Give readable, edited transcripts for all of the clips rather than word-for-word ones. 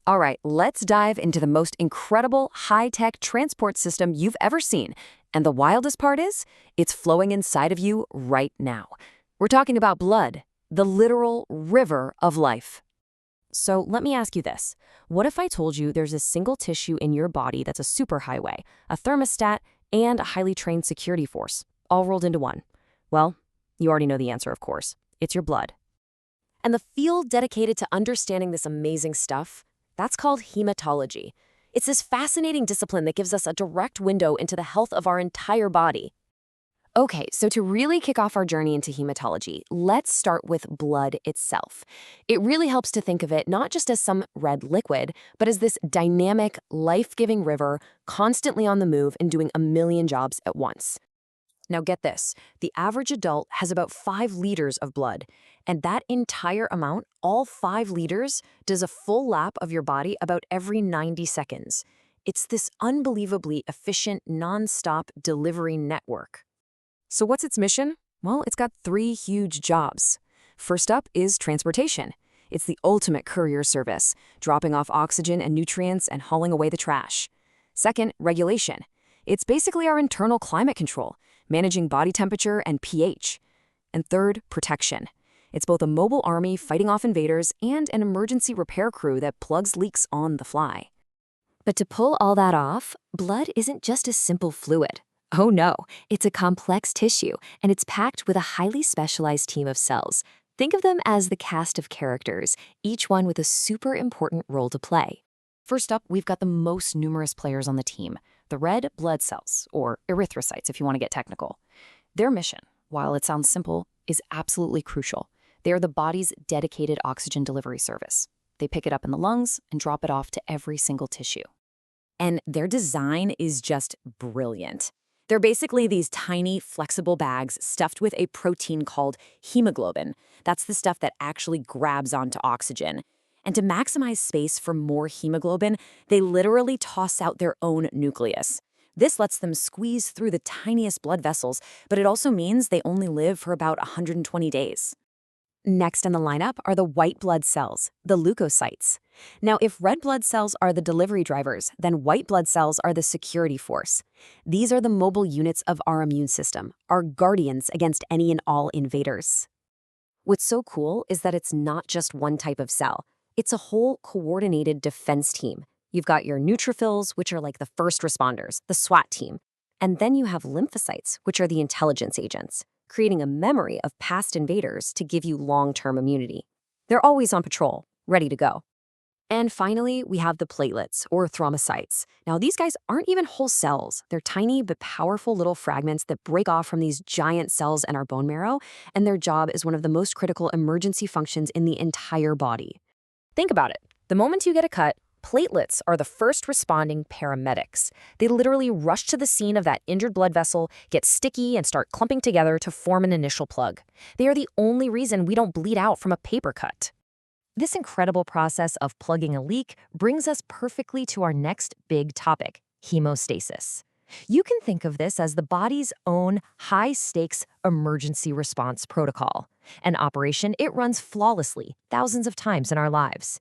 All right, let's dive into the most incredible high-tech transport system you've ever seen. And the wildest part is, it's flowing inside of you right now. We're talking about blood, the literal river of life. So let me ask you this. What if I told you there's a single tissue in your body that's a superhighway, a thermostat, and a highly trained security force, all rolled into one? Well, you already know the answer, of course. It's your blood. And the field dedicated to understanding this amazing stuff, that's called hematology. It's this fascinating discipline that gives us a direct window into the health of our entire body. Okay, so to really kick off our journey into hematology, let's start with blood itself. It really helps to think of it not just as some red liquid, but as this dynamic, life-giving river constantly on the move and doing a million jobs at once. Now get this, the average adult has about 5 liters of blood, and that entire amount, all 5 liters, does a full lap of your body about every 90 seconds. It's this unbelievably efficient, non-stop delivery network. So what's its mission? Well, it's got 3 huge jobs. First up is transportation. It's the ultimate courier service, dropping off oxygen and nutrients and hauling away the trash. Second, regulation. It's basically our internal climate control, managing body temperature and pH. And third, protection. It's both a mobile army fighting off invaders and an emergency repair crew that plugs leaks on the fly. But to pull all that off, blood isn't just a simple fluid. Oh no, it's a complex tissue, and it's packed with a highly specialized team of cells. Think of them as the cast of characters, each one with a super important role to play. First up, we've got the most numerous players on the team, the red blood cells, or erythrocytes if you want to get technical. Their mission, while it sounds simple, is absolutely crucial. They are the body's dedicated oxygen delivery service. They pick it up in the lungs and drop it off to every single tissue. And their design is just brilliant. They're basically these tiny, flexible bags stuffed with a protein called hemoglobin. That's the stuff that actually grabs onto oxygen. And to maximize space for more hemoglobin, they literally toss out their own nucleus. This lets them squeeze through the tiniest blood vessels, but it also means they only live for about 120 days. Next in the lineup are the white blood cells, the leukocytes. Now, if red blood cells are the delivery drivers, then white blood cells are the security force. These are the mobile units of our immune system, our guardians against any and all invaders. What's so cool is that it's not just one type of cell. It's a whole coordinated defense team. You've got your neutrophils, which are like the first responders, the SWAT team. And then you have lymphocytes, which are the intelligence agents, creating a memory of past invaders to give you long-term immunity. They're always on patrol, ready to go. And finally, we have the platelets, or thrombocytes. Now, these guys aren't even whole cells. They're tiny but powerful little fragments that break off from these giant cells in our bone marrow, and their job is one of the most critical emergency functions in the entire body. Think about it. The moment you get a cut, platelets are the first responding paramedics. They literally rush to the scene of that injured blood vessel, get sticky, and start clumping together to form an initial plug. They are the only reason we don't bleed out from a paper cut. This incredible process of plugging a leak brings us perfectly to our next big topic, hemostasis. You can think of this as the body's own high-stakes emergency response protocol. An operation it runs flawlessly thousands of times in our lives.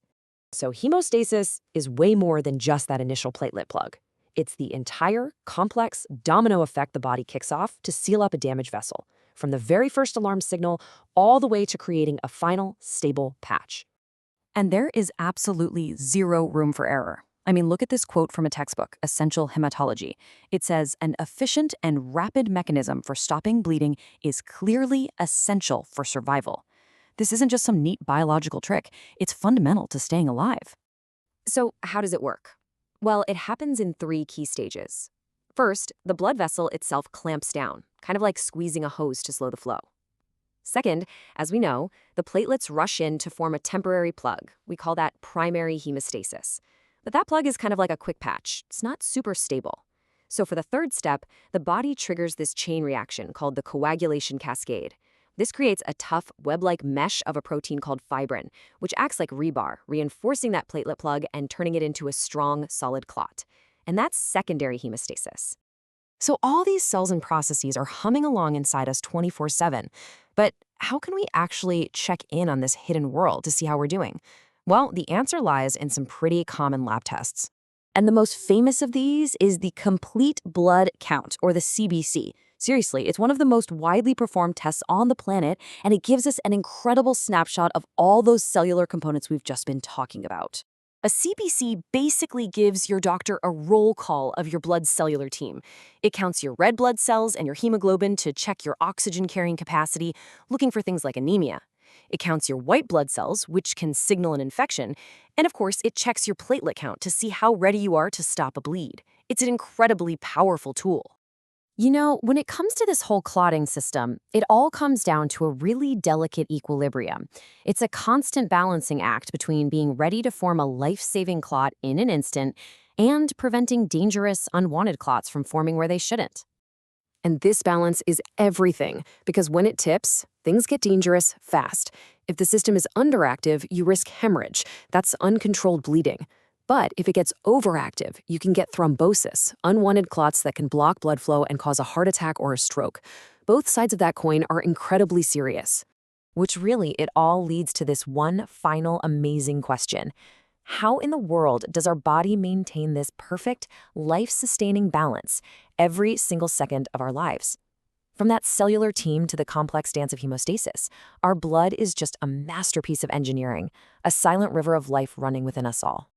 So hemostasis is way more than just that initial platelet plug. It's the entire, complex domino effect the body kicks off to seal up a damaged vessel, from the very first alarm signal all the way to creating a final, stable patch. And there is absolutely zero room for error. I mean, look at this quote from a textbook, Essential Hematology. It says, "An efficient and rapid mechanism for stopping bleeding is clearly essential for survival." This isn't just some neat biological trick. It's fundamental to staying alive. So how does it work? Well, it happens in 3 key stages. First, the blood vessel itself clamps down, kind of like squeezing a hose to slow the flow. Second, as we know, the platelets rush in to form a temporary plug. We call that primary hemostasis. But that plug is kind of like a quick patch. It's not super stable. So for the third step, the body triggers this chain reaction called the coagulation cascade. This creates a tough, web-like mesh of a protein called fibrin, which acts like rebar, reinforcing that platelet plug and turning it into a strong, solid clot. And that's secondary hemostasis. So all these cells and processes are humming along inside us 24/7. But how can we actually check in on this hidden world to see how we're doing? Well, the answer lies in some pretty common lab tests. And the most famous of these is the complete blood count, or the CBC. Seriously, it's one of the most widely performed tests on the planet, and it gives us an incredible snapshot of all those cellular components we've just been talking about. A CBC basically gives your doctor a roll call of your blood cellular team. It counts your red blood cells and your hemoglobin to check your oxygen carrying capacity, looking for things like anemia. It counts your white blood cells, which can signal an infection. And of course, it checks your platelet count to see how ready you are to stop a bleed. It's an incredibly powerful tool. You know, when it comes to this whole clotting system, it all comes down to a really delicate equilibrium. It's a constant balancing act between being ready to form a life-saving clot in an instant and preventing dangerous, unwanted clots from forming where they shouldn't. And this balance is everything, because when it tips, things get dangerous fast. If the system is underactive, you risk hemorrhage. That's uncontrolled bleeding. But if it gets overactive, you can get thrombosis, unwanted clots that can block blood flow and cause a heart attack or a stroke. Both sides of that coin are incredibly serious. Which really, it all leads to this one final amazing question. How in the world does our body maintain this perfect, life-sustaining balance every single second of our lives? From that cellular team to the complex dance of hemostasis, our blood is just a masterpiece of engineering, a silent river of life running within us all.